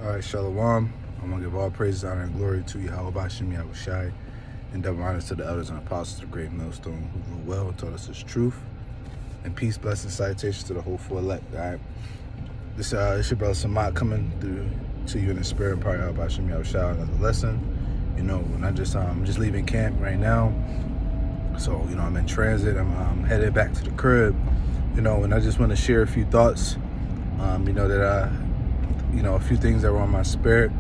All right, Shalom. I'm going to give all praises, honor, and glory to Yahweh Bashem Yahushai, and double honors to the elders and apostles of the great millstone who ruled well and taught us his truth. And peace, blessings, salutations to the hopeful elect. All right. This your brother Samad coming through to you in the spirit and power of Bashem Yahushai, another lesson. You know, and I'm just leaving camp right now. So, you know, I'm in transit. I'm headed back to the crib. You know, and I just want to share a few thoughts. You know, that a few things that were on my spirit.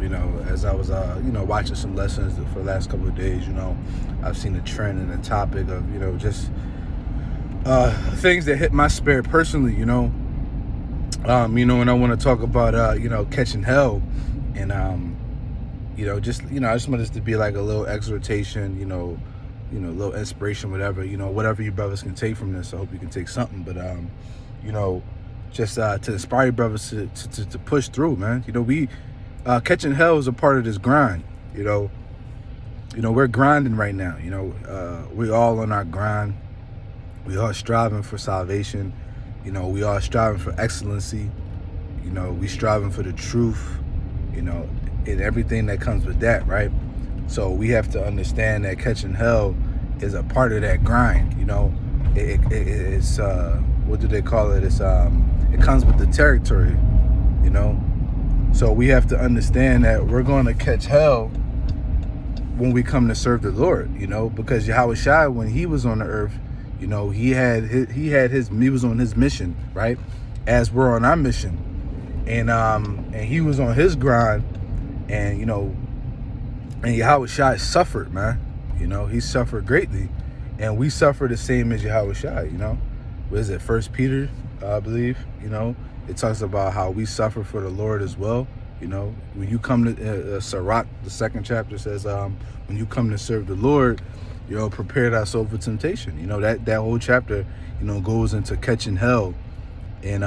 You know, as I was, watching some lessons for the last couple of days, you know, I've seen a trend and a topic of, you know, just things that hit my spirit personally, you know. And I want to talk about, catching hell. And, I just want this to be like a little exhortation, a little inspiration, whatever you brothers can take from this. I hope you can take something. But, just to inspire you brothers to push through, man. You know, we catching hell is a part of this grind. You know, we're grinding right now. You know, we all on our grind. We are striving for salvation. You know, we are striving for excellency. You know, we striving for the truth. You know, and everything that comes with that, right? So we have to understand that catching hell is a part of that grind. You know, it's what do they call it? It's it comes with the territory, you know. So we have to understand that we're going to catch hell when we come to serve the Lord, you know, because Yahushua, when he was on the earth, you know, he was on his mission, right? As we're on our mission, and he was on his grind, and you know, and Yahushua suffered, man. You know, he suffered greatly, and we suffer the same as Yahushua. You know, what is it? 1 Peter, I believe. You know, it talks about how we suffer for the Lord as well. You know, when you come to Sirach, the 2nd chapter says, when you come to serve the Lord, you know, prepare thyself for temptation. You know, that whole chapter, you know, goes into catching hell, and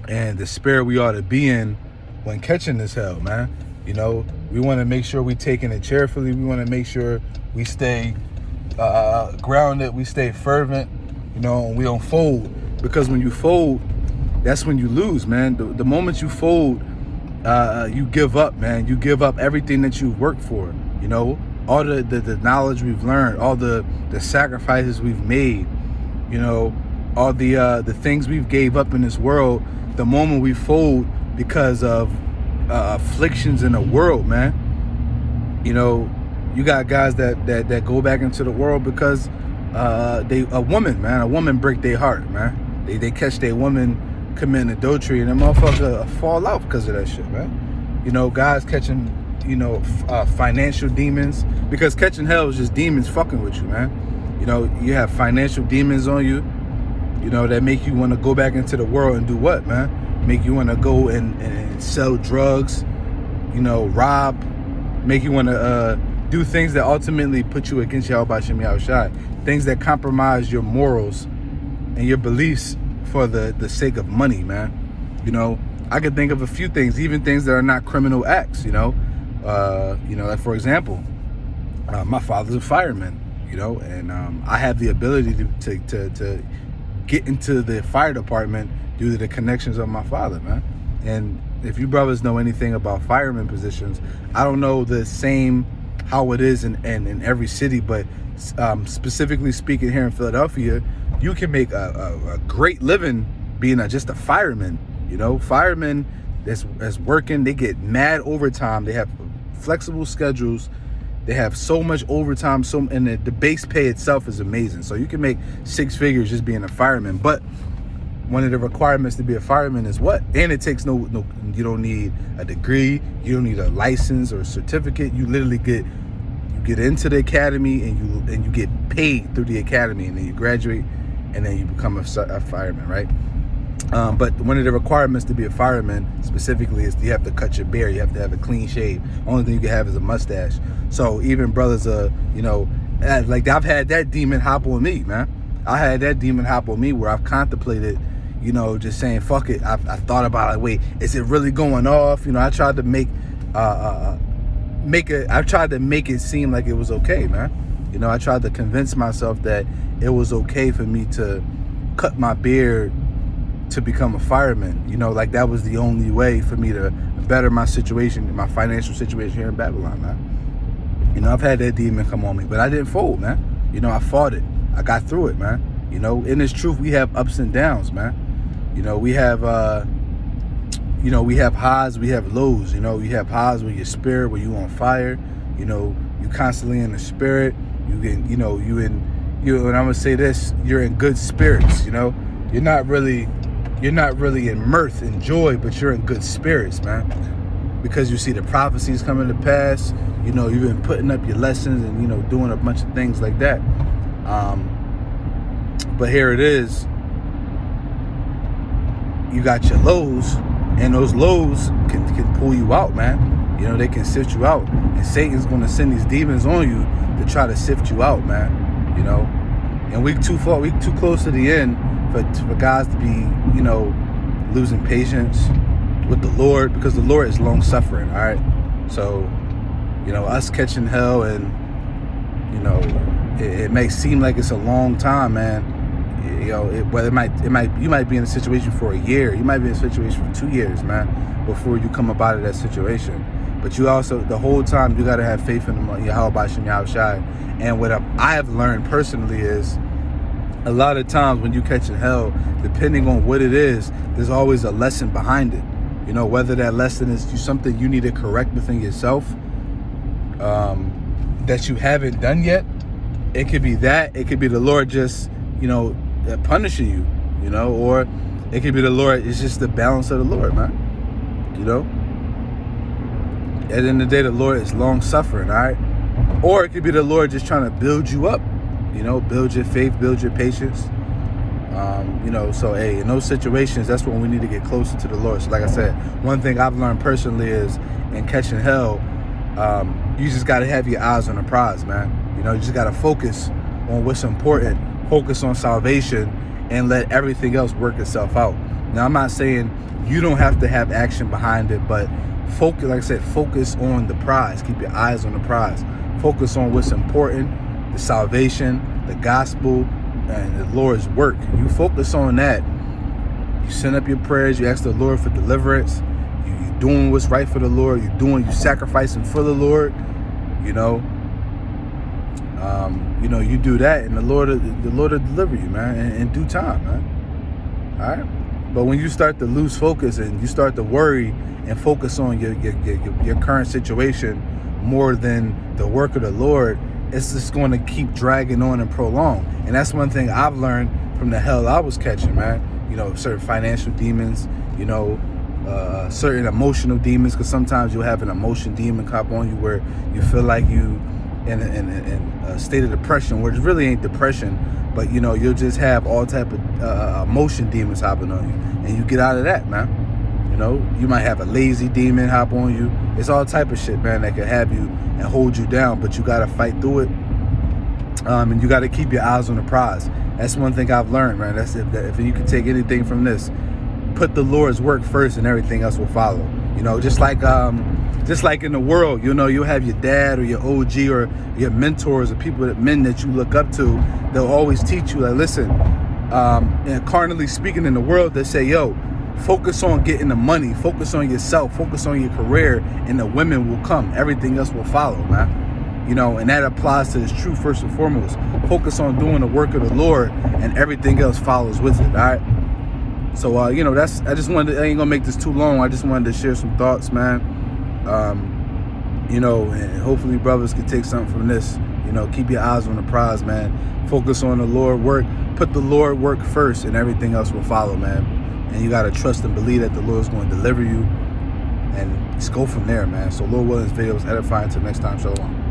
the spirit we ought to be in when catching this hell, man. You know, we want to make sure we're taking it cheerfully. We want to make sure we stay grounded, we stay fervent, you know, and we don't fold. Because when you fold, that's when you lose, man. The moment you fold, you give up, man. You give up everything that you've worked for, you know, all the knowledge we've learned, all the sacrifices we've made, you know, all the things we've gave up in this world. The moment we fold because of afflictions in the world, man, you know, you got guys that go back into the world because a woman break their heart, man. They catch their woman committing adultery, and the motherfucker fall out because of that shit, man. You know, guys catching, you know, financial demons, because catching hell is just demons fucking with you, man. You know, you have financial demons on you, you know, that make you want to go back into the world and do what, man? Make you want to go and sell drugs, you know, rob, make you want to do things that ultimately put you against Yahweh Bashem Yahushai, things that compromise your morals and your beliefs for the sake of money, man. You know, I could think of a few things, even things that are not criminal acts, you know. Like for example, my father's a fireman, you know, and I have the ability to get into the fire department due to the connections of my father, man. And if you brothers know anything about fireman positions, I don't know the same how it is in every city, but specifically speaking here in Philadelphia, you can make a great living being just a fireman. You know, firemen that's working, they get mad overtime. They have flexible schedules. They have so much overtime, and the base pay itself is amazing. So you can make 6 figures just being a fireman. But one of the requirements to be a fireman is what? And it takes no. You don't need a degree. You don't need a license or a certificate. You literally get into the academy, and you get paid through the academy, and then you graduate, and then you become a fireman, right? But one of the requirements to be a fireman specifically is you have to cut your beard. You have to have a clean shave. Only thing you can have is a mustache. So even brothers, like I've had that demon hop on me, man. I had that demon hop on me where I've contemplated, you know, just saying, fuck it. I thought about it. Wait, is it really going off? You know, I tried to make it seem like it was okay, man. You know, I tried to convince myself that it was okay for me to cut my beard to become a fireman. You know, like that was the only way for me to better my situation, my financial situation here in Babylon, man. You know, I've had that demon come on me, but I didn't fold, man. You know, I fought it. I got through it, man. You know, in this truth, we have ups and downs, man. You know, we have highs, we have lows. You know, you have highs with your spirit, where you on fire. You know, you constantly in the spirit. And I'm gonna say this: you're in good spirits. You know, you're not really in mirth and joy, but you're in good spirits, man. Because you see the prophecies coming to pass. You know, you've been putting up your lessons and, you know, doing a bunch of things like that. But here it is. You got your lows, and those lows can pull you out, man. You know, they can sift you out. And Satan's going to send these demons on you to try to sift you out, man. You know, and we too close to the end for guys to be, you know, losing patience with the Lord, because the Lord is long suffering. All right. So, you know, us catching hell, and, you know, it may seem like it's a long time, man. You know, you might be in a situation for a year. You might be in a situation for 2 years, man, before you come up out of that situation. But you also, the whole time, you got to have faith in Yahweh Shem Yahushai. And what I have learned personally is, a lot of times when you catching hell, depending on what it is, there's always a lesson behind it. You know, whether that lesson is something you need to correct within yourself, that you haven't done yet. It could be that. It could be the Lord just, you know, punishing you, you know, or it could be the Lord. It's just the balance of the Lord, man. You know, at the end of the day, the Lord is long suffering, all right? Or it could be the Lord just trying to build you up, you know, build your faith, build your patience. You know, so hey, in those situations, that's when we need to get closer to the Lord. So like I said, one thing I've learned personally is, in catching hell, you just got to have your eyes on the prize, man. You know, you just got to focus on what's important, focus on salvation, and let everything else work itself out. Now, I'm not saying you don't have to have action behind it, but focus, like I said, focus on the prize. Keep your eyes on the prize. Focus on what's important, the salvation, the gospel, and the Lord's work. You focus on that. You send up your prayers. You ask the Lord for deliverance. You're doing what's right for the Lord. You sacrificing for the Lord. You know. You do that, and the Lord will deliver you, man, in due time, man. All right. But when you start to lose focus and you start to worry and focus on your current situation more than the work of the Lord, it's just going to keep dragging on and prolong. And that's one thing I've learned from the hell I was catching, man. You know, certain financial demons, you know, certain emotional demons, because sometimes you'll have an emotion demon cop on you where you feel like you in a state of depression, which really ain't depression, but, you know, you'll just have all type of emotion demons hopping on you, and you get out of that, man. You know, you might have a lazy demon hop on you. It's all type of shit, man, that can have you and hold you down, but you got to fight through it. And you got to keep your eyes on the prize. That's one thing I've learned, man. That's if you can take anything from this, put the Lord's work first and everything else will follow. You know, just like in the world, you know, you'll have your dad or your OG or your mentors or men that you look up to. They'll always teach you, like, listen, and carnally speaking, in the world, they say, yo, focus on getting the money, focus on yourself, focus on your career, and the women will come. Everything else will follow, man. You know, and that applies to this truth first and foremost. Focus on doing the work of the Lord, and everything else follows with it, all right? So, you know, I ain't gonna make this too long. I just wanted to share some thoughts, man. You know, and hopefully brothers can take something from this. You know, keep your eyes on the prize, man. Focus on the Lord work. Put the Lord work first, and everything else will follow, man. And you got to trust and believe that the Lord's going to deliver you. And just go from there, man. So Lord willing, this video was edifying. Until next time, shalom.